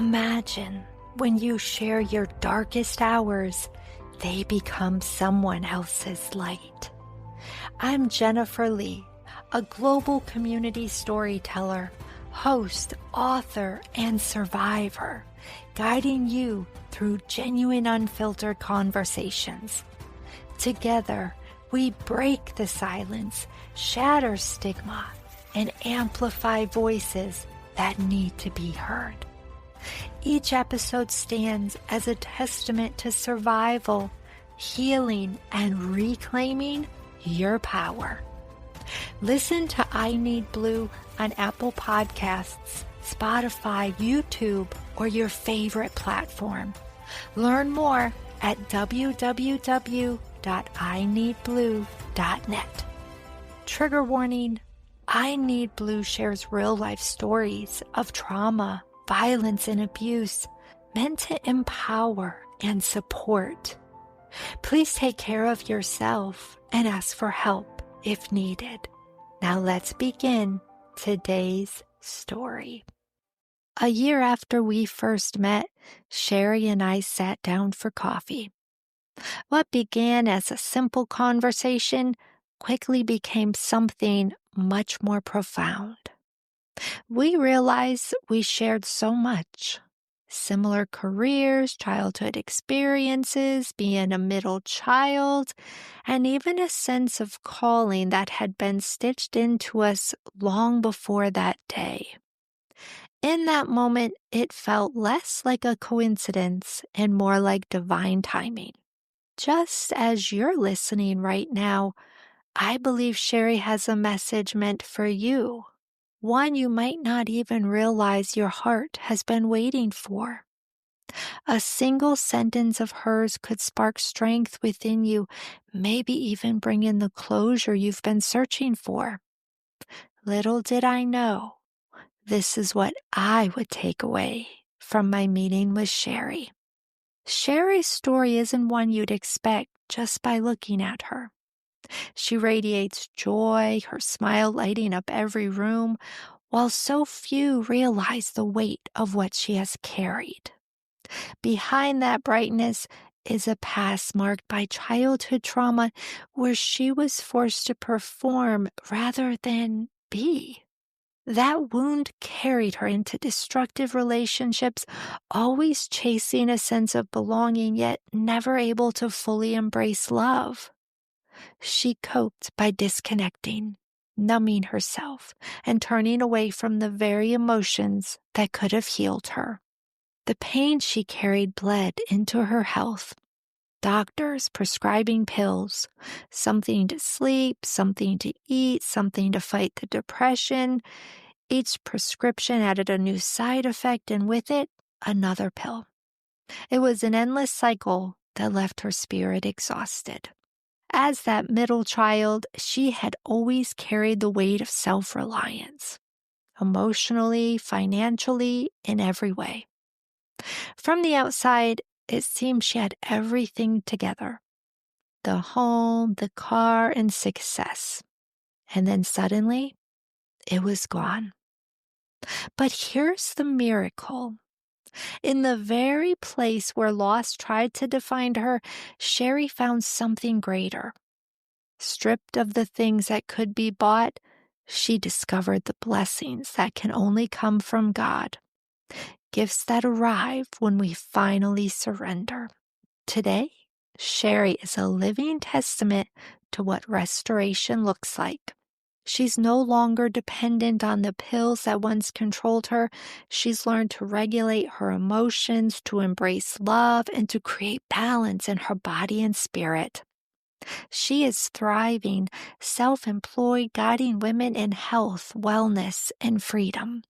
Imagine when you share your darkest hours, they become someone else's light. I'm Jennifer Lee, a global community storyteller, host, author, and survivor, guiding you through genuine, unfiltered conversations. Together, we break the silence, shatter stigma, and amplify voices that need to be heard. Each episode stands as a testament to survival, healing, and reclaiming your power. Listen to I Need Blue on Apple Podcasts, Spotify, YouTube, or your favorite platform. Learn more at www.ineedblue.net. Trigger warning: I Need Blue shares real-life stories of trauma, violence, and abuse meant to empower and support. Please take care of yourself and ask for help if needed. Now let's begin today's story. A year after we first met, Sherry and I sat down for coffee. What began as a simple conversation quickly became something much more profound. We realized we shared so much. Similar careers, childhood experiences, being a middle child, and even a sense of calling that had been stitched into us long before that day. In that moment, it felt less like a coincidence and more like divine timing. Just as you're listening right now, I believe Sherry has a message meant for you. One you might not even realize your heart has been waiting for. A single sentence of hers could spark strength within you, maybe even bring in the closure you've been searching for. Little did I know, this is what I would take away from my meeting with Sherry. Sherry's story isn't one you'd expect just by looking at her. She radiates joy, her smile lighting up every room, while so few realize the weight of what she has carried. Behind that brightness is a past marked by childhood trauma where she was forced to perform rather than be. That wound carried her into destructive relationships, always chasing a sense of belonging, yet never able to fully embrace love. She coped by disconnecting, numbing herself, and turning away from the very emotions that could have healed her. The pain she carried bled into her health. Doctors prescribing pills, something to sleep, something to eat, something to fight the depression. Each prescription added a new side effect, and with it, another pill. It was an endless cycle that left her spirit exhausted. As that middle child, she had always carried the weight of self-reliance, emotionally, financially, in every way. From the outside, it seemed she had everything together: the home, the car, and success. And then suddenly, it was gone. But here's the miracle. In the very place where loss tried to define her, Sherry found something greater. Stripped of the things that could be bought, she discovered the blessings that can only come from God. Gifts that arrive when we finally surrender. Today, Sherry is a living testament to what restoration looks like. She's no longer dependent on the pills that once controlled her. She's learned to regulate her emotions, to embrace love, and to create balance in her body and spirit. She is thriving, self-employed, guiding women in health, wellness, and freedom.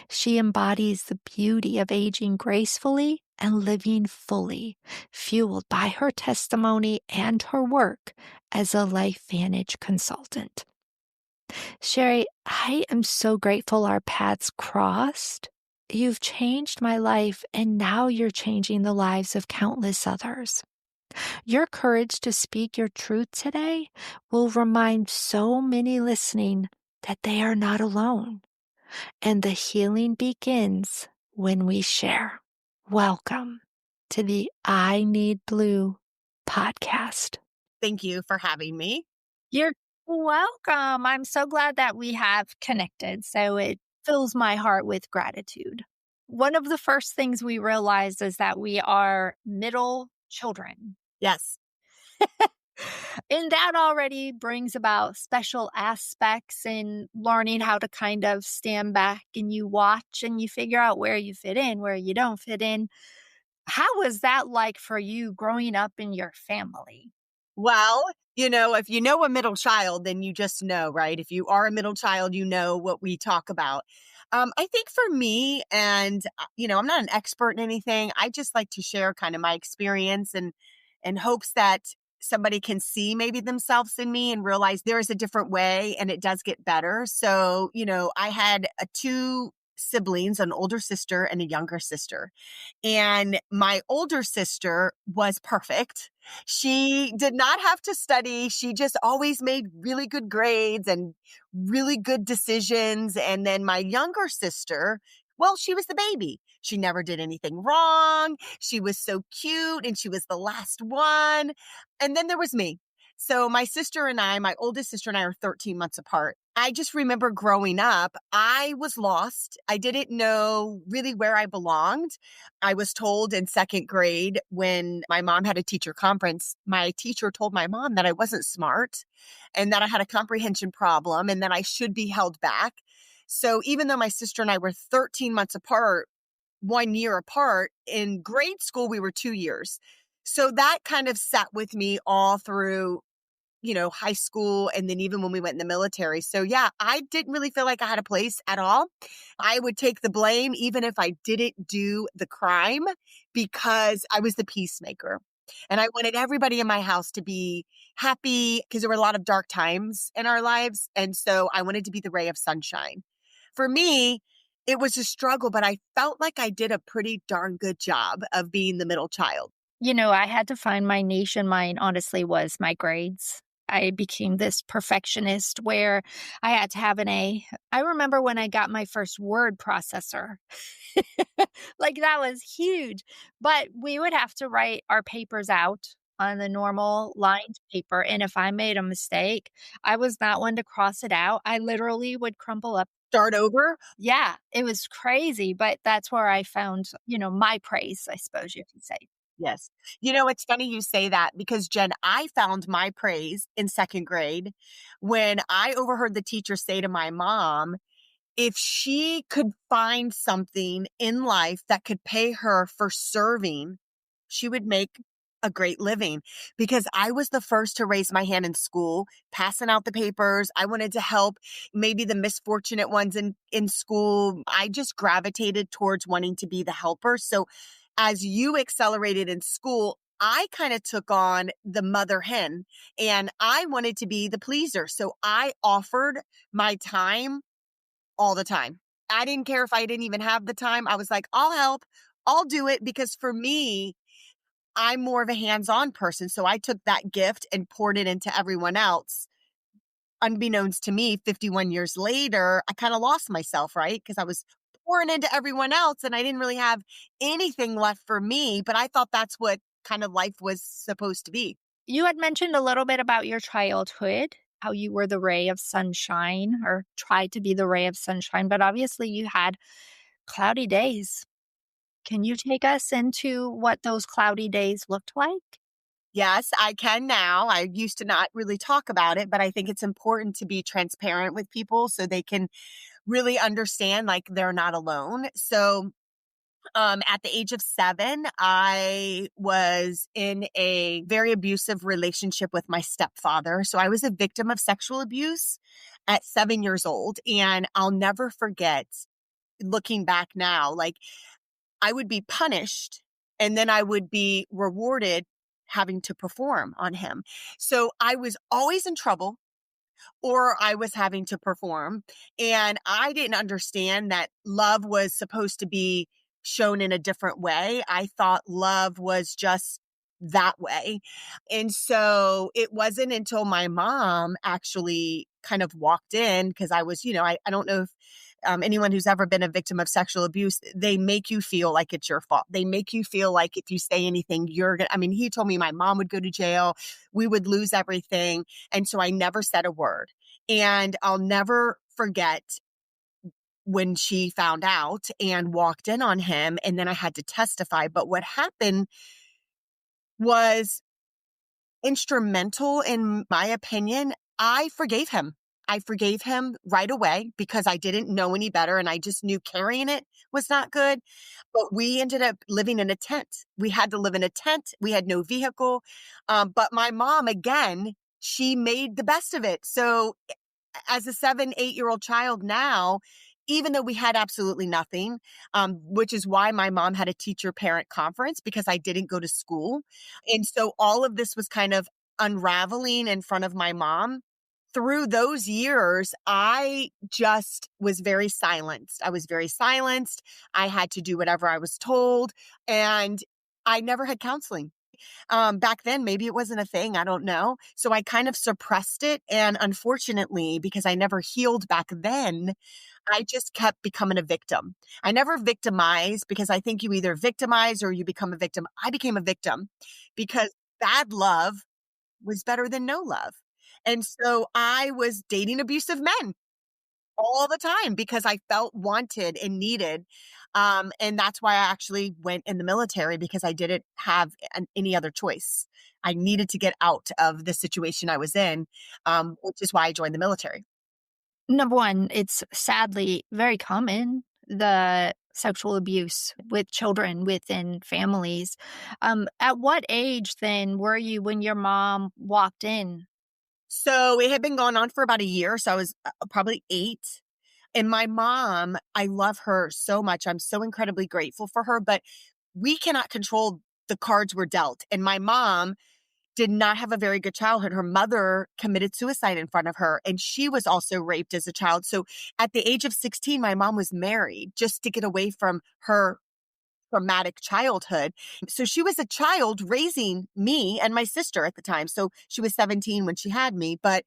She embodies the beauty of aging gracefully and living fully, fueled by her testimony and her work as a LifeVantage consultant. Sherry, I am so grateful our paths crossed. You've changed my life, and now you're changing the lives of countless others. Your courage to speak your truth today will remind so many listening that they are not alone. And the healing begins when we share. Welcome to the I Need Blue podcast. Thank you for having me. You're welcome. I'm so glad that we have connected. So it fills my heart with gratitude. One of the first things we realized is that we are middle children. Yes. And that already brings about special aspects in learning how to kind of stand back and you watch and you figure out where you fit in, where you don't fit in. How was that like for you growing up in your family? Well, if you know a middle child, then you just know, right? If you are a middle child, you know what we talk about. I think for me, and I'm not an expert in anything. I just like to share kind of my experience and hopes that somebody can see maybe themselves in me and realize there is a different way and it does get better. So, I had two siblings, an older sister and a younger sister. And my older sister was perfect. She did not have to study. She just always made really good grades and really good decisions. And then my younger sister, well, she was the baby. She never did anything wrong. She was so cute and she was the last one. And then there was me. So my sister and I, my oldest sister and I are 13 months apart. I just remember growing up, I was lost. I didn't know really where I belonged. I was told in second grade when my mom had a teacher conference, my teacher told my mom that I wasn't smart and that I had a comprehension problem and that I should be held back. So even though my sister and I were 13 months apart, 1 year apart, in grade school, we were 2 years. So that kind of sat with me all through high school and then even when we went in the military. So yeah, I didn't really feel like I had a place at all. I would take the blame even if I didn't do the crime because I was the peacemaker. And I wanted everybody in my house to be happy because there were a lot of dark times in our lives. And so I wanted to be the ray of sunshine. For me, it was a struggle, but I felt like I did a pretty darn good job of being the middle child. I had to find my niche, and mine honestly was my grades. I became this perfectionist where I had to have an A. I remember when I got my first word processor. Like that was huge. But we would have to write our papers out on the normal lined paper. And if I made a mistake, I was not one to cross it out. I literally would crumple up. Start over. Yeah, it was crazy. But that's where I found, my praise, I suppose you could say. Yes. It's funny you say that because Jen, I found my praise in second grade when I overheard the teacher say to my mom, if she could find something in life that could pay her for serving, she would make a great living because I was the first to raise my hand in school, passing out the papers. I wanted to help maybe the misfortunate ones in school. I just gravitated towards wanting to be the helper. So as you accelerated in school, I kind of took on the mother hen and I wanted to be the pleaser. So I offered my time all the time. I didn't care if I didn't even have the time. I was like, I'll help. I'll do it because for me, I'm more of a hands-on person. So I took that gift and poured it into everyone else. Unbeknownst to me, 51 years later, I kind of lost myself, right? Because I was pouring into everyone else and I didn't really have anything left for me. But I thought that's what kind of life was supposed to be. You had mentioned a little bit about your childhood, how you were the ray of sunshine or tried to be the ray of sunshine, but obviously you had cloudy days. Can you take us into what those cloudy days looked like? Yes, I can now. I used to not really talk about it, but I think it's important to be transparent with people so they can really understand like they're not alone. So at the age of 7, I was in a very abusive relationship with my stepfather. So I was a victim of sexual abuse at 7 years old. And I'll never forget looking back now, like I would be punished and then I would be rewarded having to perform on him. So I was always in trouble or I was having to perform. And I didn't understand that love was supposed to be shown in a different way. I thought love was just that way. And so it wasn't until my mom actually kind of walked in because I was, I don't know if anyone who's ever been a victim of sexual abuse, they make you feel like it's your fault. They make you feel like if you say anything, you're going to, I mean, he told me my mom would go to jail, we would lose everything. And so I never said a word. And I'll never forget when she found out and walked in on him, and then I had to testify. But what happened was instrumental in my opinion. I forgave him. I forgave him right away because I didn't know any better and I just knew carrying it was not good. But we ended up living in a tent. We had to live in a tent. We had no vehicle. But my mom, again, she made the best of it. So as a 7, 8-year-old child now, even though we had absolutely nothing, which is why my mom had a teacher parent conference because I didn't go to school. And so all of this was kind of unraveling in front of my mom. Through those years, I just was very silenced. I was very silenced. I had to do whatever I was told. And I never had counseling. Back then, maybe it wasn't a thing. I don't know. So I kind of suppressed it. And unfortunately, because I never healed back then, I just kept becoming a victim. I never victimized because I think you either victimize or you become a victim. I became a victim because bad love was better than no love. And so I was dating abusive men all the time because I felt wanted and needed. And that's why I actually went in the military because I didn't have any other choice. I needed to get out of the situation I was in, which is why I joined the military. Number one, it's sadly very common, the sexual abuse with children within families. At what age then were you when your mom walked in? So it had been going on for about a year. So I was probably 8. And my mom, I love her so much. I'm so incredibly grateful for her, but we cannot control the cards we're dealt. And my mom did not have a very good childhood. Her mother committed suicide in front of her, and she was also raped as a child. So at the age of 16, my mom was married just to get away from her traumatic childhood. So she was a child raising me and my sister at the time. So she was 17 when she had me, but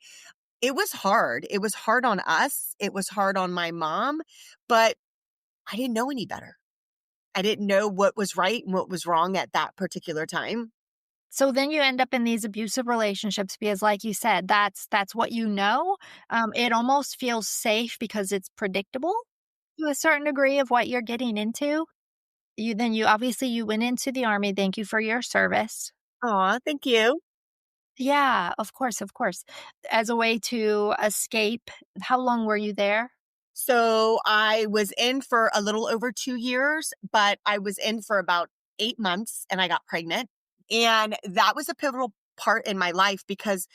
it was hard. It was hard on us. It was hard on my mom, but I didn't know any better. I didn't know what was right and what was wrong at that particular time. So then you end up in these abusive relationships because, like you said, that's what you know. It almost feels safe because it's predictable to a certain degree of what you're getting into. You obviously you went into the army. Thank you for your service. Aw, thank you. Yeah, of course, of course. As a way to escape. How long were you there? So I was in for a little over 2 years, but I was in for about 8 months and I got pregnant. And that was a pivotal part in my life because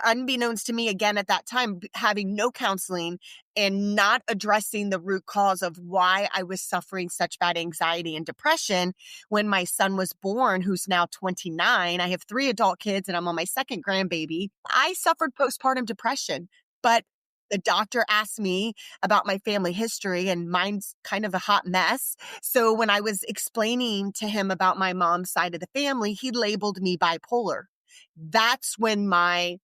unbeknownst to me again at that time, having no counseling and not addressing the root cause of why I was suffering such bad anxiety and depression when my son was born, who's now 29. I have 3 adult kids and I'm on my second grandbaby. I suffered postpartum depression, but the doctor asked me about my family history and mine's kind of a hot mess. So when I was explaining to him about my mom's side of the family, he labeled me bipolar. That's when my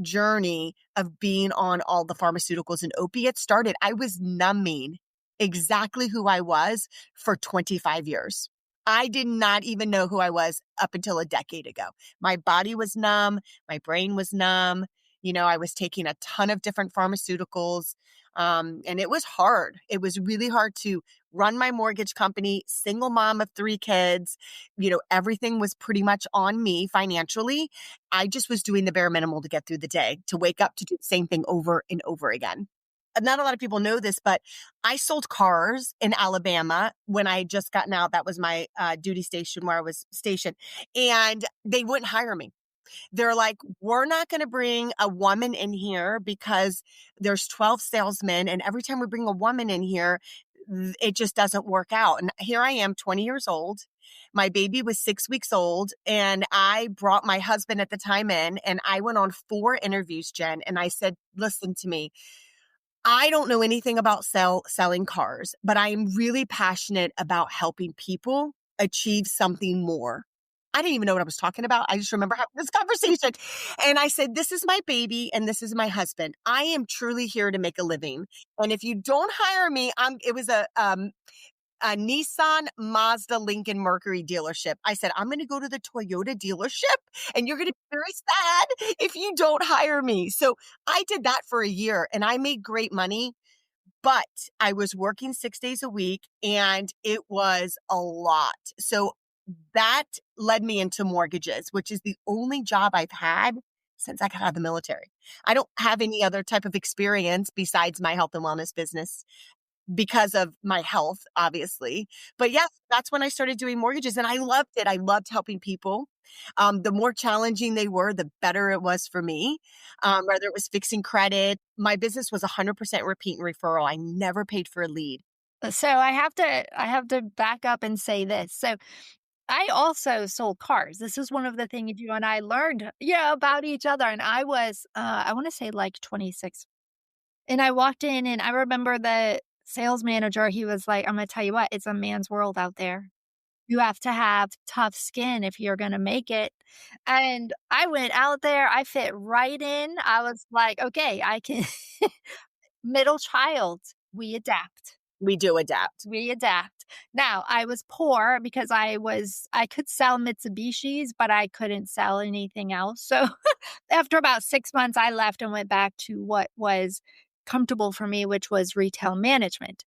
journey of being on all the pharmaceuticals and opiates started. I was numbing exactly who I was for 25 years. I did not even know who I was up until a decade ago. My body was numb. My brain was numb. I was taking a ton of different pharmaceuticals. And it was hard. It was really hard to run my mortgage company, single mom of 3 kids. Everything was pretty much on me financially. I just was doing the bare minimal to get through the day, to wake up to do the same thing over and over again. Not a lot of people know this, but I sold cars in Alabama when I had just gotten out. That was my duty station where I was stationed. And they wouldn't hire me. They're like, we're not going to bring a woman in here because there's 12 salesmen. And every time we bring a woman in here, it just doesn't work out. And here I am, 20 years old. My baby was 6 weeks old. And I brought my husband at the time in and I went on 4 interviews, Jen. And I said, listen to me. I don't know anything about selling cars, but I am really passionate about helping people achieve something more. I didn't even know what I was talking about. I just remember having this conversation. And I said, "This is my baby and this is my husband. I am truly here to make a living. And if you don't hire me, it was a Nissan, Mazda, Lincoln, Mercury dealership. I said, I'm going to go to the Toyota dealership and you're going to be very sad if you don't hire me." So I did that for a year and I made great money, but I was working 6 days a week and it was a lot. So that led me into mortgages, which is the only job I've had since I got out of the military. I don't have any other type of experience besides my health and wellness business because of my health, obviously. But yes, that's when I started doing mortgages and I loved it. I loved helping people. The more challenging they were, the better it was for me. Whether it was fixing credit, my business was 100% repeat and referral. I never paid for a lead. So I have to back up and say this. So I also sold cars. This is one of the things you and I learned, yeah, about each other. And I was, I want to say like 26. And I walked in and I remember the sales manager, he was like, "I'm going to tell you what, it's a man's world out there. You have to have tough skin if you're gonna make it." And I went out there, I fit right in. I was like, "Okay, I can." Middle child, we adapt. We do adapt. We adapt. Now, I was poor because I could sell Mitsubishis, but I couldn't sell anything else. So, after about 6 months, I left and went back to what was comfortable for me, which was retail management.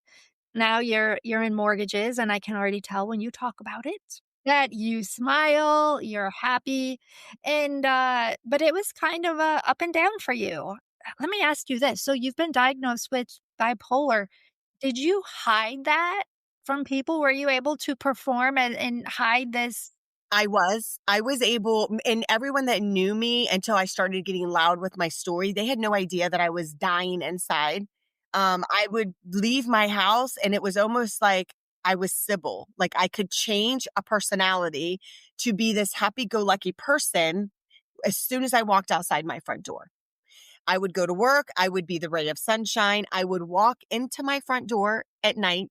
Now you're in mortgages, and I can already tell when you talk about it that you smile, you're happy, and, but it was kind of, up and down for you. Let me ask you this, so you've been diagnosed with bipolar. Did you hide that from people? Were you able to perform and hide this? I was able, and everyone that knew me until I started getting loud with my story, they had no idea that I was dying inside. I would leave my house and it was almost like I was Sybil. Like I could change a personality to be this happy go lucky person as soon as I walked outside my front door. I would go to work. I would be the ray of sunshine. I would walk into my front door at night.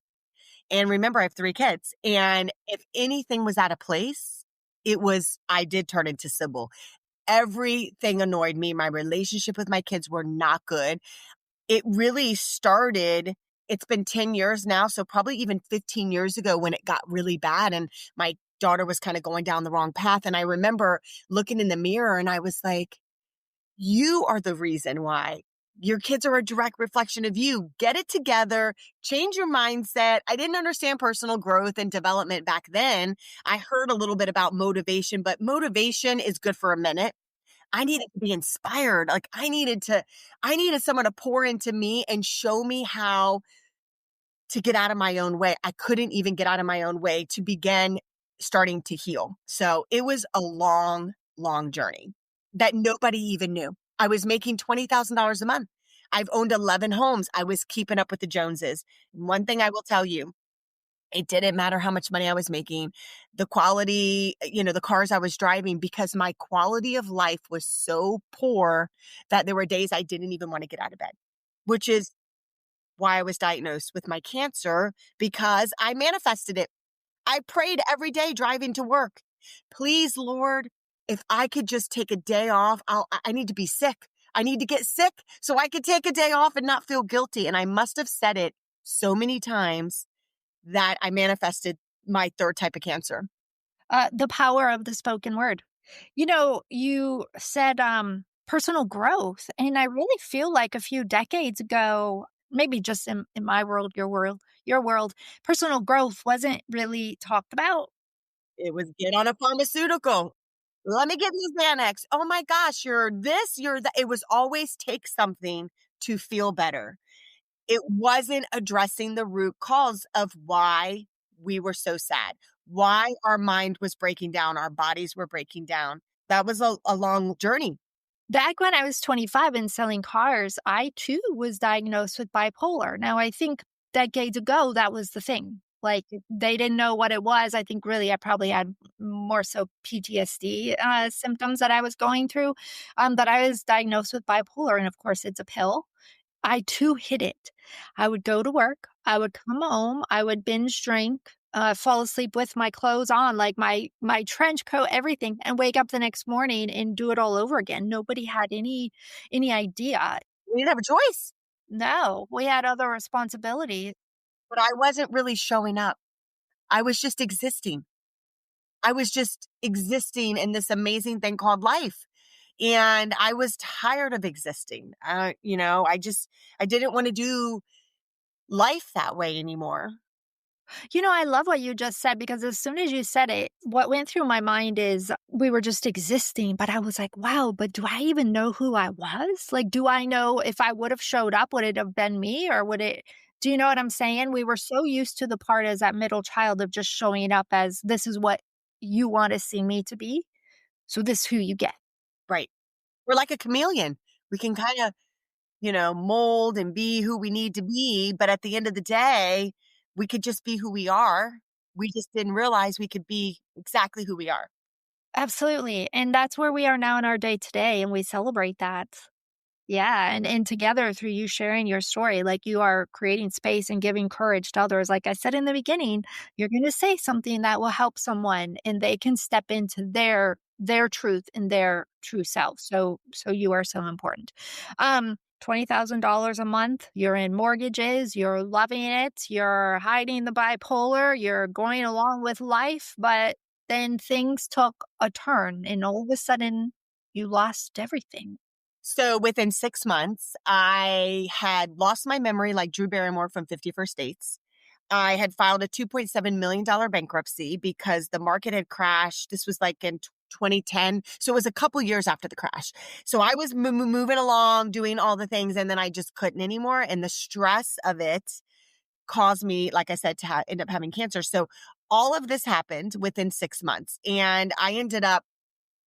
And remember, I have 3 kids. And if anything was out of place, I did turn into Sybil. Everything annoyed me. My relationship with my kids were not good. It really started, it's been 10 years now. So probably even 15 years ago when it got really bad and my daughter was kind of going down the wrong path. And I remember looking in the mirror and I was like, you are the reason why. Your kids are a direct reflection of you. Get it together, change your mindset. I didn't understand personal growth and development back then. I heard a little bit about motivation, but motivation is good for a minute. I needed to be inspired. Like I needed someone to pour into me and show me how to get out of my own way. I couldn't even get out of my own way to begin starting to heal. So it was a long, long journey that nobody even knew. I was making $20,000 a month. I've owned 11 homes. I was keeping up with the Joneses. One thing I will tell you, it didn't matter how much money I was making, the quality, the cars I was driving, because my quality of life was so poor that there were days I didn't even want to get out of bed, which is why I was diagnosed with my cancer, because I manifested it. I prayed every day driving to work. Please, Lord, if I could just take a day off, I need to be sick. I need to get sick so I could take a day off and not feel guilty. And I must have said it so many times that I manifested my 3rd type of cancer. The power of the spoken word. You said, personal growth, and I really feel like a few decades ago, maybe just in my world, your world, personal growth wasn't really talked about. It was get on a pharmaceutical. Let me give you Xanax. Oh my gosh, you're this, you're that. It was always take something to feel better. It wasn't addressing the root cause of why we were so sad, why our mind was breaking down, our bodies were breaking down. That was a long journey. Back when I was 25 and selling cars, I too was diagnosed with bipolar. Now, I think decades ago, that was the thing. Like, they didn't know what it was. I think really I probably had more so PTSD symptoms that I was going through, that I was diagnosed with bipolar. And of course, it's a pill. I too hit it. I would go to work. I would come home. I would binge drink. fall asleep with my clothes on, like my trench coat, everything, and wake up the next morning and do it all over again. Nobody had any idea. We didn't have a choice, No, we had other responsibilities. but I wasn't really showing up. I was just existing. I was just existing in this amazing thing called life. And I was tired of existing. I didn't want to do life that way anymore. I love what you just said because as soon as you said it, what went through my mind is we were just existing. But I was like, wow, but do I even know who I was? Like, do I know if I would have showed up, would it have been me or would it? Do you know what I'm saying? We were so used to the part as that middle child of just showing up as this is what you want to see me to be. So this is who you get. Right. We're like a chameleon. We can kind of, mold and be who we need to be. But at the end of the day, we could just be who we are. We just didn't realize we could be exactly who we are. Absolutely. And that's where we are now in our day to day. And we celebrate that. Yeah, and together through you sharing your story, like you are creating space and giving courage to others. Like I said in the beginning, you're going to say something that will help someone and they can step into their truth and their true self. So you are so important. $20,000 a month, you're in mortgages, you're loving it, you're hiding the bipolar, you're going along with life, but then things took a turn and all of a sudden you lost everything. So within 6 months, I had lost my memory like Drew Barrymore from 51st Dates. I had filed a $2.7 million bankruptcy because the market had crashed. This was like in 2010. So it was a couple years after the crash. So I was moving along, doing all the things, and then I just couldn't anymore. And the stress of it caused me, like I said, to end up having cancer. So all of this happened within 6 months. And I ended up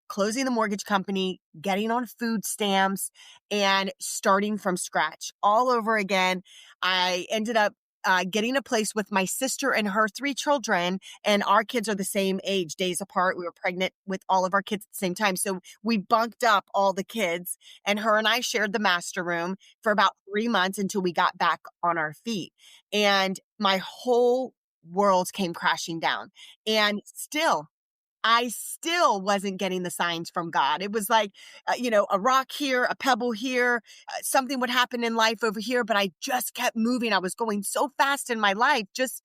closing the mortgage company, getting on food stamps, and starting from scratch all over again. I ended up getting a place with my sister and her 3 children, and our kids are the same age, days apart. We were pregnant with all of our kids at the same time. So we bunked up all the kids, and her and I shared the master room for about 3 months until we got back on our feet. And my whole world came crashing down. And I still wasn't getting the signs from God. It was like, a rock here, a pebble here, something would happen in life over here, but I just kept moving. I was going so fast in my life, just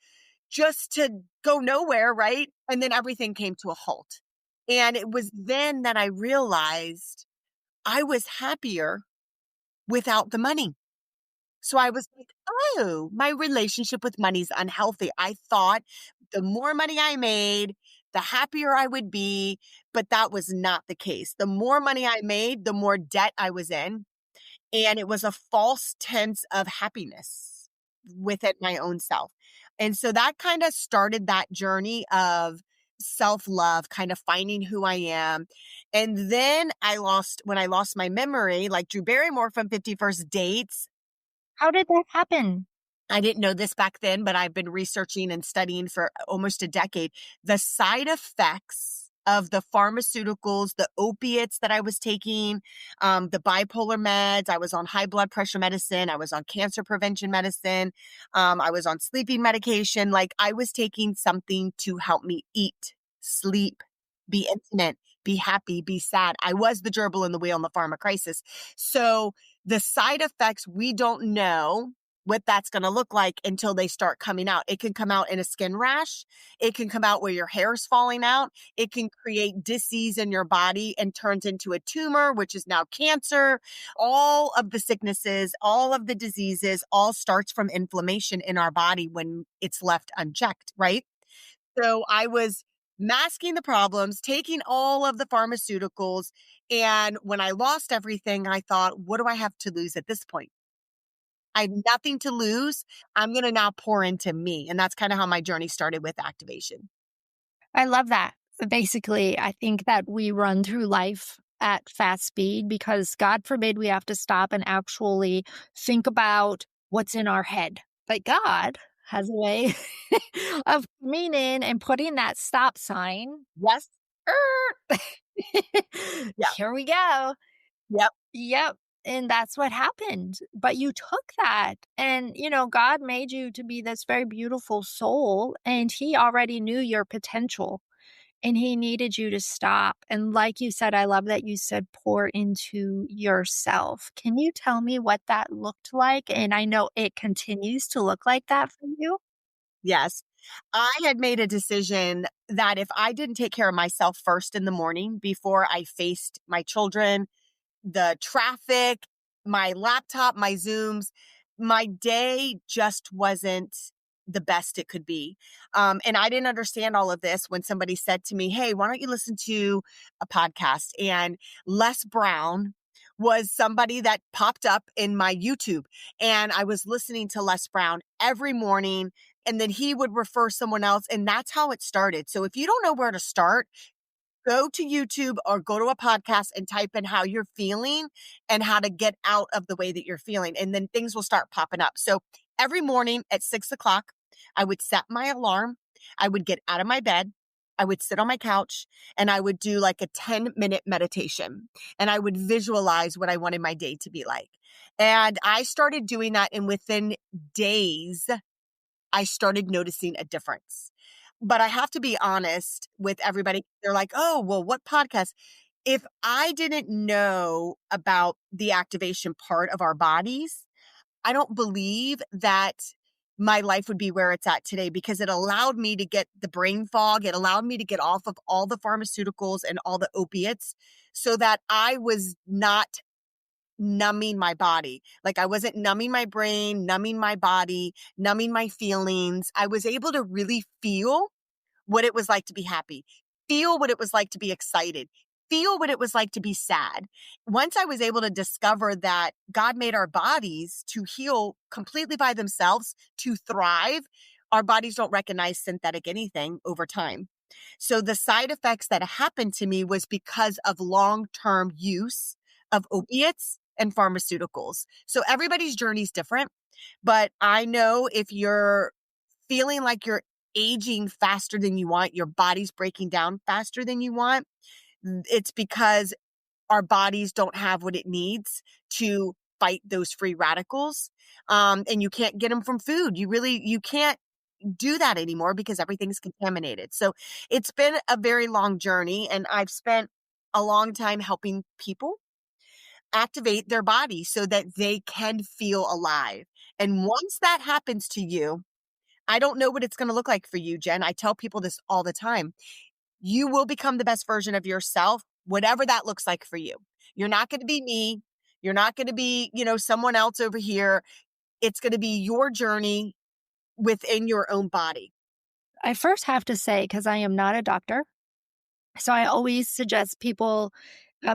to go nowhere, right? And then everything came to a halt. And it was then that I realized I was happier without the money. So I was like, oh, my relationship with money's unhealthy. I thought the more money I made, the happier I would be, but that was not the case. The more money I made, the more debt I was in. And it was a false sense of happiness within my own self. And so that kind of started that journey of self love, kind of finding who I am. And then when I lost my memory, like Drew Barrymore from 51st Dates, How did that happen? I didn't know this back then, but I've been researching and studying for almost a decade. The side effects of the pharmaceuticals, the opiates that I was taking, the bipolar meds, I was on high blood pressure medicine, I was on cancer prevention medicine, I was on sleeping medication. Like I was taking something to help me eat, sleep, be intimate, be happy, be sad. I was the gerbil in the wheel in the pharma crisis. So the side effects, we don't know what that's going to look like until they start coming out. It can come out in a skin rash. It can come out where your hair's falling out. It can create disease in your body and turns into a tumor, which is now cancer. All of the sicknesses, all of the diseases, all starts from inflammation in our body when it's left unchecked, right? So I was masking the problems, taking all of the pharmaceuticals. And when I lost everything, I thought, what do I have to lose at this point? I have nothing to lose. I'm going to now pour into me. And that's kind of how my journey started with activation. I love that. Basically, I think that we run through life at fast speed because God forbid we have to stop and actually think about what's in our head. But God has a way of coming in and putting that stop sign. Yes. Er, Yeah. Here we go. Yep. Yep. And that's what happened. But you took that. And, God made you to be this very beautiful soul, and He already knew your potential. And He needed you to stop. And like you said, I love that you said pour into yourself. Can you tell me what that looked like? And I know it continues to look like that for you. Yes. I had made a decision that if I didn't take care of myself first in the morning before I faced my children, the traffic, my laptop, my Zooms, my day just wasn't the best it could be. And I didn't understand all of this when somebody said to me, "Hey, why don't you listen to a podcast?" And Les Brown was somebody that popped up in my YouTube. And I was listening to Les Brown every morning. And then he would refer someone else. And that's how it started. So if you don't know where to start, go to YouTube or go to a podcast and type in how you're feeling and how to get out of the way that you're feeling. And then things will start popping up. So every morning at 6 o'clock, I would set my alarm. I would get out of my bed. I would sit on my couch and I would do like a 10-minute meditation, and I would visualize what I wanted my day to be like. And I started doing that. And within days, I started noticing a difference. But I have to be honest with everybody. They're like, "Oh, well, what podcast?" If I didn't know about the activation part of our bodies, I don't believe that my life would be where it's at today, because it allowed me to get the brain fog. It allowed me to get off of all the pharmaceuticals and all the opiates so that I was not numbing my body. Like, I wasn't numbing my brain, numbing my body, numbing my feelings. I was able to really feel what it was like to be happy, feel what it was like to be excited, feel what it was like to be sad. Once I was able to discover that God made our bodies to heal completely by themselves, to thrive, our bodies don't recognize synthetic anything over time. So the side effects that happened to me was because of long-term use of opiates and pharmaceuticals. So everybody's journey is different, but I know if you're feeling like you're aging faster than you want, your body's breaking down faster than you want, it's because our bodies don't have what it needs to fight those free radicals. And you can't get them from food. You can't do that anymore because everything's contaminated. So it's been a very long journey, and I've spent a long time helping people activate their body so that they can feel alive. And once that happens to you, I don't know what it's going to look like for you, Jen. I tell people this all the time. You will become the best version of yourself, whatever that looks like for you. You're not going to be me. You're not going to be, someone else over here. It's going to be your journey within your own body. I first have to say, because I am not a doctor, so I always suggest people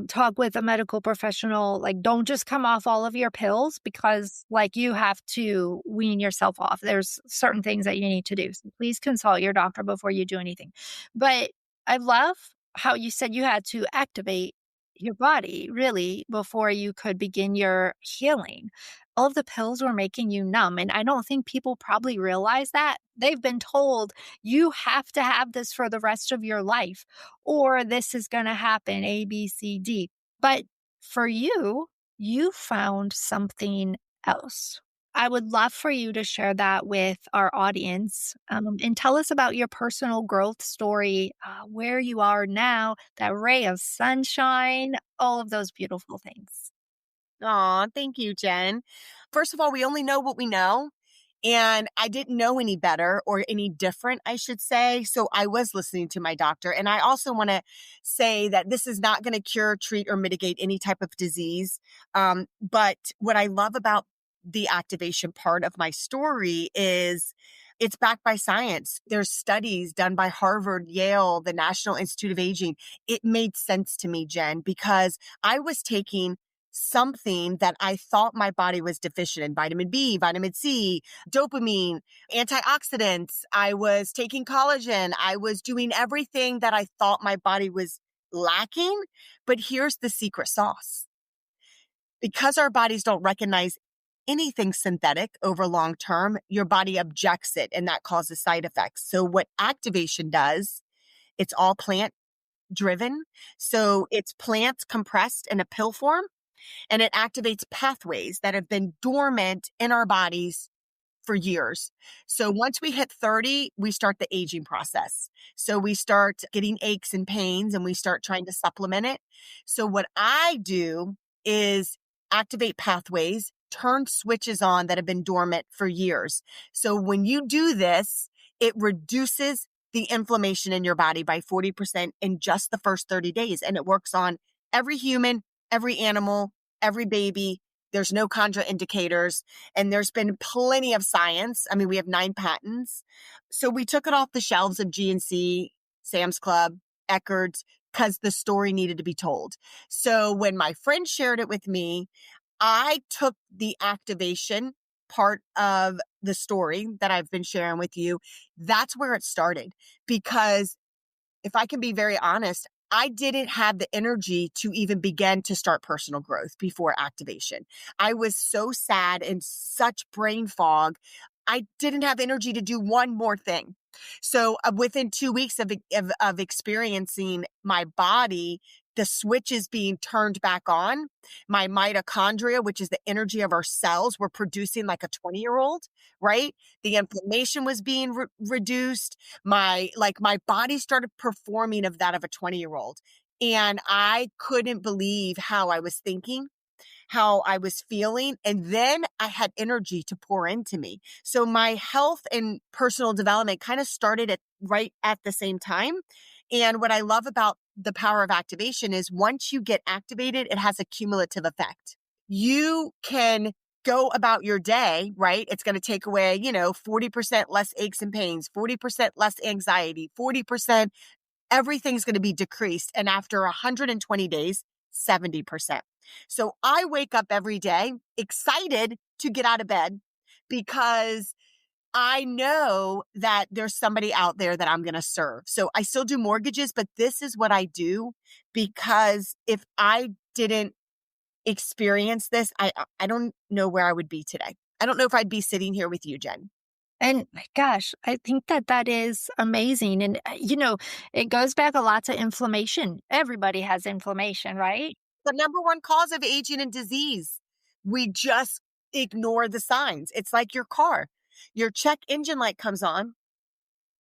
talk with a medical professional. Like, don't just come off all of your pills, because like you have to wean yourself off. There's certain things that you need to do. So please consult your doctor before you do anything. But I love how you said you had to activate your body really before you could begin your healing. All of the pills were making you numb. And I don't think people probably realize that. They've been told you have to have this for the rest of your life, or this is going to happen, A, B, C, D. But for you, you found something else. I would love for you to share that with our audience, and tell us about your personal growth story, where you are now, that ray of sunshine, all of those beautiful things. Aw, thank you, Jen. First of all, we only know what we know. And I didn't know any better or any different, I should say. So I was listening to my doctor. And I also want to say that this is not going to cure, treat, or mitigate any type of disease. But what I love about the activation part of my story is it's backed by science. There's studies done by Harvard, Yale, the National Institute of Aging. It made sense to me, Jen, because I was taking something that I thought my body was deficient in: vitamin B, vitamin C, dopamine, antioxidants. I was taking collagen. I was doing everything that I thought my body was lacking. But here's the secret sauce. Because our bodies don't recognize anything synthetic over long term, your body objects it, and that causes side effects. So what activation does, it's all plant driven. So it's plants compressed in a pill form. and it activates pathways that have been dormant in our bodies for years. So once we hit 30, we start the aging process. So we start getting aches and pains and we start trying to supplement it. So what I do is activate pathways, turn switches on that have been dormant for years. So when you do this, it reduces the inflammation in your body by 40% in just the first 30 days. And it works on every human, every animal, every baby. There's no contraindicators. And there's been plenty of science. I mean, we have 9 patents. So we took it off the shelves of GNC, Sam's Club, Eckerd's, because the story needed to be told. So when my friend shared it with me, I took the activation part of the story that I've been sharing with you. That's where it started. Because if I can be very honest, I didn't have the energy to even begin to start personal growth before activation. I was so sad and such brain fog. I didn't have energy to do one more thing. So within 2 weeks of experiencing my body, the switches being turned back on, my mitochondria, which is the energy of our cells, were producing like a 20-year-old, right? The inflammation was being reduced. My body started performing of that of a 20-year-old. And I couldn't believe how I was thinking, how I was feeling. And then I had energy to pour into me. So my health and personal development kind of started right at the same time. And what I love about the power of activation is once you get activated, it has a cumulative effect. You can go about your day, right? It's going to take away, 40% less aches and pains, 40% less anxiety, 40%, everything's going to be decreased. And after 120 days, 70%. So I wake up every day excited to get out of bed because I know that there's somebody out there that I'm going to serve. So I still do mortgages, but this is what I do because if I didn't experience this, I don't know where I would be today. I don't know if I'd be sitting here with you, Jen. And gosh, I think that that is amazing. And, it goes back a lot to inflammation. Everybody has inflammation, right? The number one cause of aging and disease. We just ignore the signs. It's like your car. Your check engine light comes on.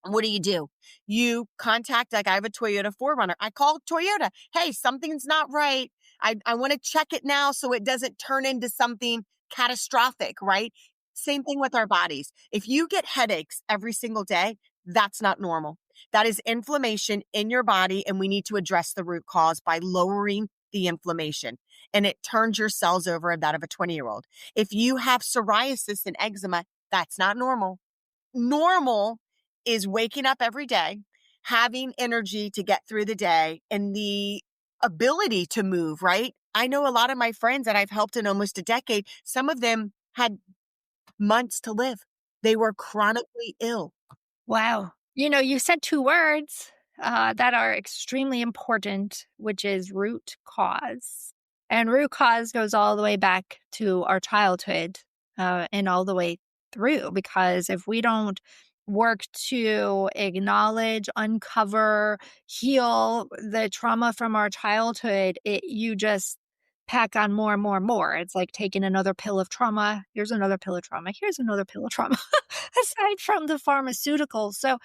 What do? You contact, like I have a Toyota 4Runner. I call Toyota. Hey, something's not right. I want to check it now so it doesn't turn into something catastrophic, right? Same thing with our bodies. If you get headaches every single day, that's not normal. That is inflammation in your body, and we need to address the root cause by lowering the inflammation. And it turns your cells over that of a 20-year-old. If you have psoriasis and eczema, that's not normal. Normal is waking up every day, having energy to get through the day, and the ability to move, right? I know a lot of my friends that I've helped in almost a decade, some of them had months to live. They were chronically ill. Wow. You said 2 words that are extremely important, which is root cause. And root cause goes all the way back to our childhood and all the way through, because if we don't work to acknowledge, uncover, heal the trauma from our childhood, you just pack on more and more and more. It's like taking another pill of trauma. Here's another pill of trauma. Here's another pill of trauma, aside from the pharmaceuticals. So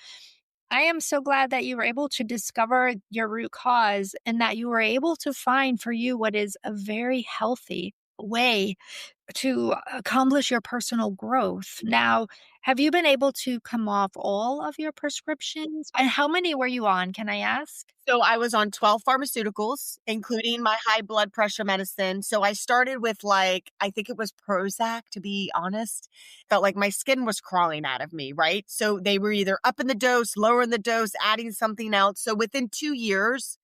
I am so glad that you were able to discover your root cause and that you were able to find for you what is a very healthy way to accomplish your personal growth. Now, have you been able to come off all of your prescriptions? And how many were you on? Can I ask? So I was on 12 pharmaceuticals, including my high blood pressure medicine. So I started with I think it was Prozac, to be honest. Felt like my skin was crawling out of me, right? So they were either up in the dose, lower in the dose, adding something else. So within 2 years,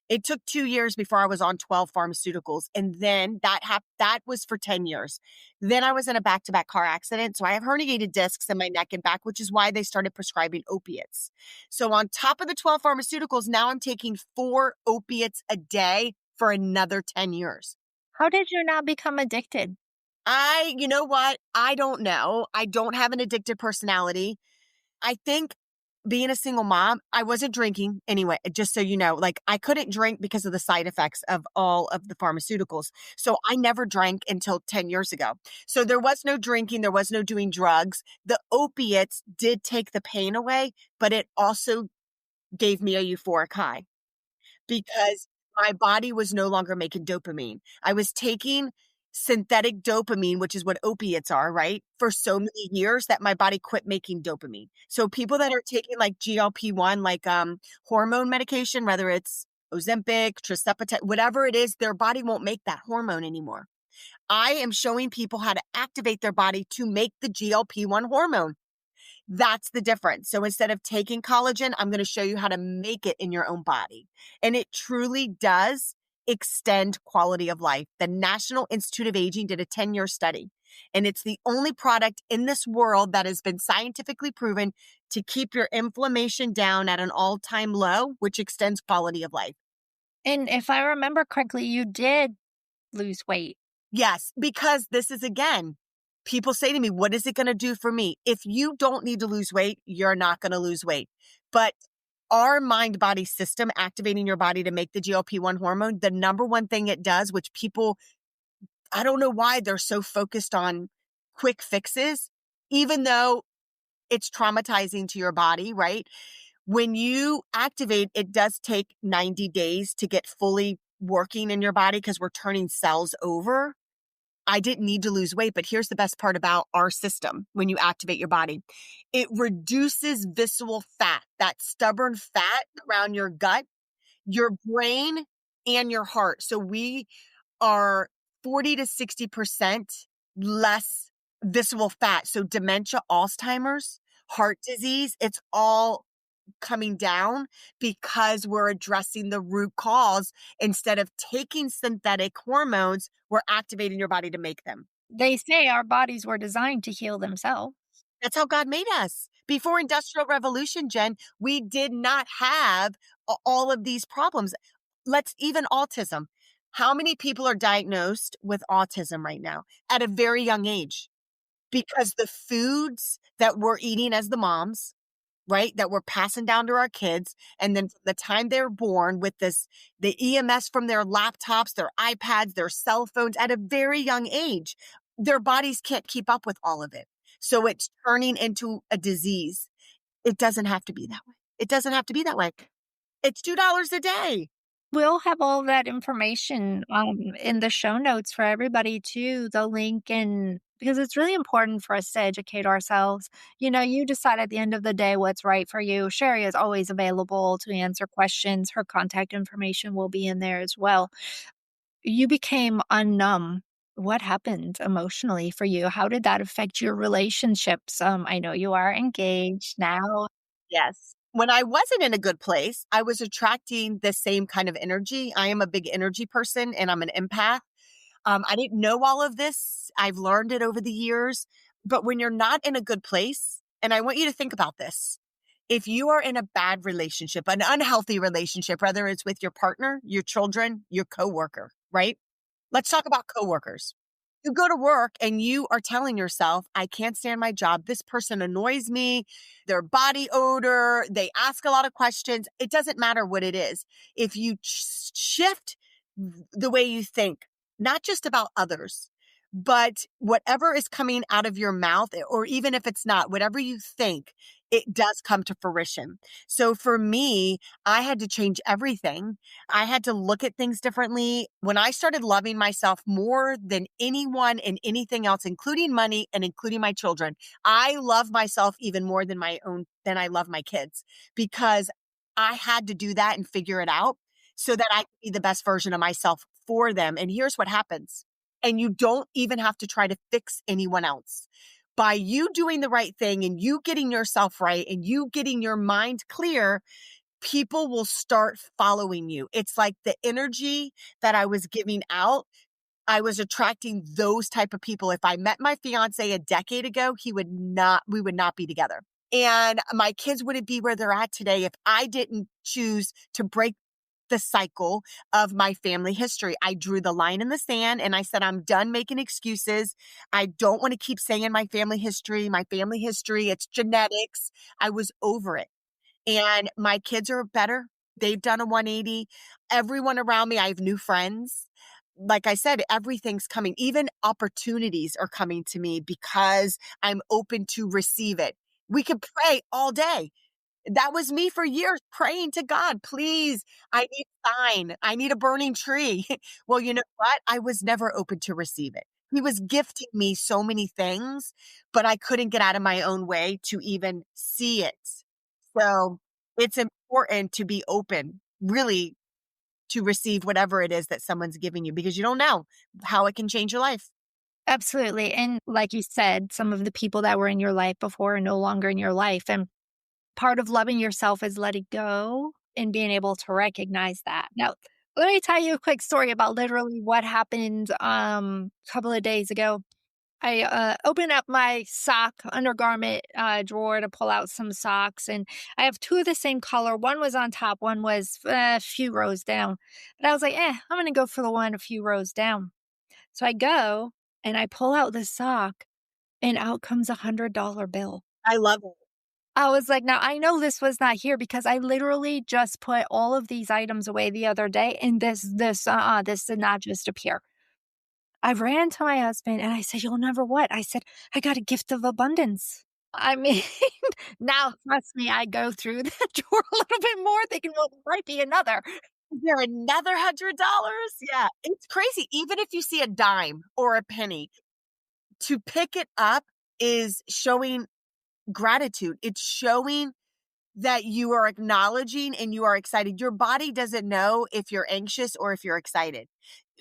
it took 2 years before I was on 12 pharmaceuticals. And then that was for 10 years. Then I was in a back-to-back car accident. So I have herniated discs in my neck and back, which is why they started prescribing opiates. So on top of the 12 pharmaceuticals, now I'm taking 4 opiates a day for another 10 years. How did you not become addicted? You know what? I don't know. I don't have an addictive personality. I think being a single mom, I wasn't drinking anyway, just so you know. Like, I couldn't drink because of the side effects of all of the pharmaceuticals. So I never drank until 10 years ago. So there was no drinking, there was no doing drugs. The opiates did take the pain away, but it also gave me a euphoric high because my body was no longer making dopamine. I was taking synthetic dopamine, which is what opiates are, right? For so many years that my body quit making dopamine. So people that are taking like GLP-1, like hormone medication, whether it's Ozempic, Trizepatide, whatever it is, their body won't make that hormone anymore. I am showing people how to activate their body to make the GLP-1 hormone. That's the difference. So instead of taking collagen, I'm going to show you how to make it in your own body. And it truly does extend quality of life. The National Institute of Aging did a 10-year study, and it's the only product in this world that has been scientifically proven to keep your inflammation down at an all-time low, which extends quality of life. And if I remember correctly, you did lose weight. Yes, because this is, again, people say to me, what is it going to do for me? If you don't need to lose weight, you're not going to lose weight. But our mind body system, activating your body to make the GLP-1 hormone, the number one thing it does, which people, I don't know why they're so focused on quick fixes, even though it's traumatizing to your body, right? When you activate, it does take 90 days to get fully working in your body because we're turning cells over. I didn't need to lose weight, but here's the best part about our system when you activate your body. It reduces visceral fat, that stubborn fat around your gut, your brain, and your heart. So we are 40 to 60% less visceral fat. So dementia, Alzheimer's, heart disease, it's all coming down because we're addressing the root cause. Instead of taking synthetic hormones, we're activating your body to make them. They say our bodies were designed to heal themselves. That's how God made us. Before Industrial Revolution, Jen, we did not have all of these problems. Let's even autism. How many people are diagnosed with autism right now at a very young age? Because the foods that we're eating as the moms, right, that we're passing down to our kids. And then from the time they're born with this, the EMS from their laptops, their iPads, their cell phones at a very young age, their bodies can't keep up with all of it. So it's turning into a disease. It doesn't have to be that way. It doesn't have to be that way. It's $2 a day. We'll have all that information in the show notes for everybody too, the link, and because it's really important for us to educate ourselves. You know, you decide at the end of the day what's right for you. Sherry is always available to answer questions. Her contact information will be in there as well. You became unnumb. What happened emotionally for you? How did that affect your relationships? I know you are engaged now. Yes. When I wasn't in a good place, I was attracting the same kind of energy. I am a big energy person and I'm an empath. I didn't know all of this. I've learned it over the years. But when you're not in a good place, and I want you to think about this. If you are in a bad relationship, an unhealthy relationship, whether it's with your partner, your children, your coworker, right? Let's talk about coworkers. You go to work and you are telling yourself, I can't stand my job. This person annoys me. Their body odor, they ask a lot of questions. It doesn't matter what it is. If you shift the way you think, not just about others, but whatever is coming out of your mouth, or even if it's not, whatever you think, it does come to fruition. So for me, I had to change everything. I had to look at things differently. When I started loving myself more than anyone and anything else, including money and including my children, I love myself even more than than I love my kids, because I had to do that and figure it out so that I could be the best version of myself for them. And here's what happens. And you don't even have to try to fix anyone else. By you doing the right thing and you getting yourself right and you getting your mind clear, people will start following you. It's like the energy that I was giving out, I was attracting those type of people. If I met my fiance a decade ago, we would not be together. And my kids wouldn't be where they're at today if I didn't choose to break the cycle of my family history. I drew the line in the sand and I said, I'm done making excuses. I don't want to keep saying my family history, it's genetics. I was over it. And my kids are better. They've done a 180. Everyone around me, I have new friends. Like I said, everything's coming. Even opportunities are coming to me because I'm open to receive it. We could pray all day. That was me for years praying to God, please, I need a sign. I need a burning tree. Well, you know what? I was never open to receive it. He was gifting me so many things, but I couldn't get out of my own way to even see it. So it's important to be open, really, to receive whatever it is that someone's giving you because you don't know how it can change your life. Absolutely. And like you said, some of the people that were in your life before are no longer in your life. And part of loving yourself is letting go and being able to recognize that. Now, let me tell you a quick story about literally what happened a couple of days ago. I opened up my sock undergarment drawer to pull out some socks, and I have two of the same color. One was on top, one was a few rows down. But I was like, I'm going to go for the one a few rows down. So I go and I pull out the sock, and out comes $100 bill. I love it. I was like, now I know this was not here because I literally just put all of these items away the other day, and this did not just appear. I ran to my husband and I said, "You'll never what?" I said, "I got a gift of abundance." I mean, now trust me, I go through that drawer a little bit more thinking, well, there might be another. Is there another $100? Yeah, it's crazy. Even if you see a dime or a penny, to pick it up is showing gratitude. It's showing that you are acknowledging and you are excited. Your body doesn't know if you're anxious or if you're excited.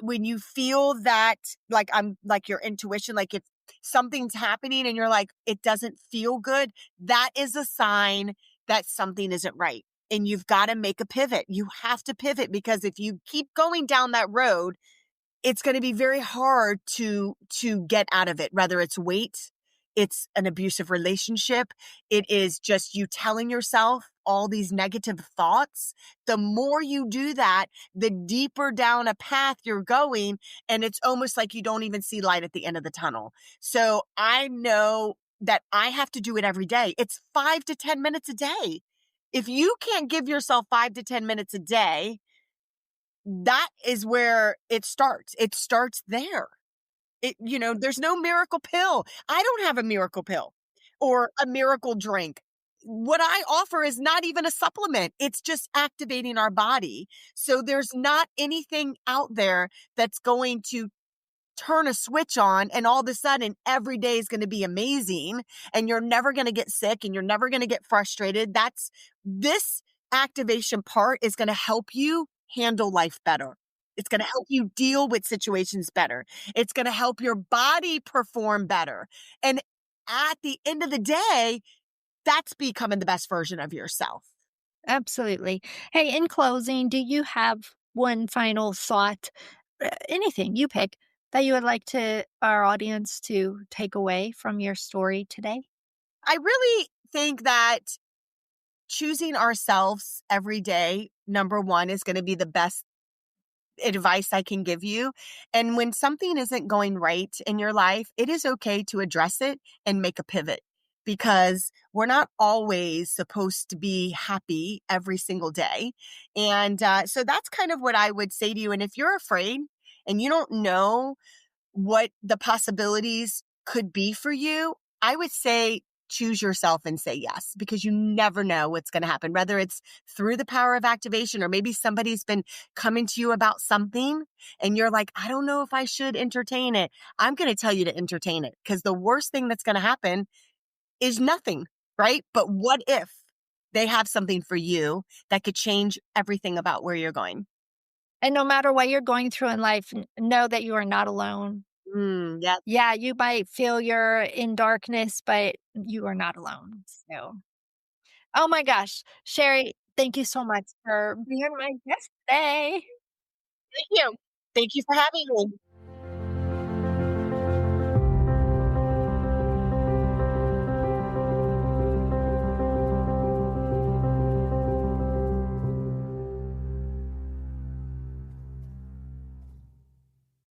When you feel that, like I'm like your intuition, like if something's happening and you're like, it doesn't feel good, that is a sign that something isn't right. And you've got to make a pivot. You have to pivot because if you keep going down that road, it's going to be very hard to get out of it, whether it's weight, it's an abusive relationship, it is just you telling yourself all these negative thoughts. The more you do that, the deeper down a path you're going, and it's almost like you don't even see light at the end of the tunnel. So I know that I have to do it every day. It's 5 to 10 minutes a day. If you can't give yourself 5 to 10 minutes a day, that is where it starts. It starts there. There's no miracle pill. I don't have a miracle pill or a miracle drink. What I offer is not even a supplement. It's just activating our body. So there's not anything out there that's going to turn a switch on and all of a sudden every day is going to be amazing and you're never going to get sick and you're never going to get frustrated. This activation part is going to help you handle life better. It's going to help you deal with situations better. It's going to help your body perform better. And at the end of the day, that's becoming the best version of yourself. Absolutely. Hey, in closing, do you have one final thought, anything you pick, that you would like to our audience to take away from your story today? I really think that choosing ourselves every day, number one, is going to be the best advice I can give you. And when something isn't going right in your life, it is okay to address it and make a pivot because we're not always supposed to be happy every single day. And so that's kind of what I would say to you. And if you're afraid and you don't know what the possibilities could be for you, I would say choose yourself and say yes, because you never know what's going to happen, whether it's through the power of activation or maybe somebody's been coming to you about something and you're like, I don't know if I should entertain it. I'm going to tell you to entertain it because the worst thing that's going to happen is nothing, right? But what if they have something for you that could change everything about where you're going? And no matter what you're going through in life, know that you are not alone. Yeah. Yeah, you might feel you're in darkness, but you are not alone. So, oh my gosh, Sherry, thank you so much for being my guest today. Thank you. Thank you for having me.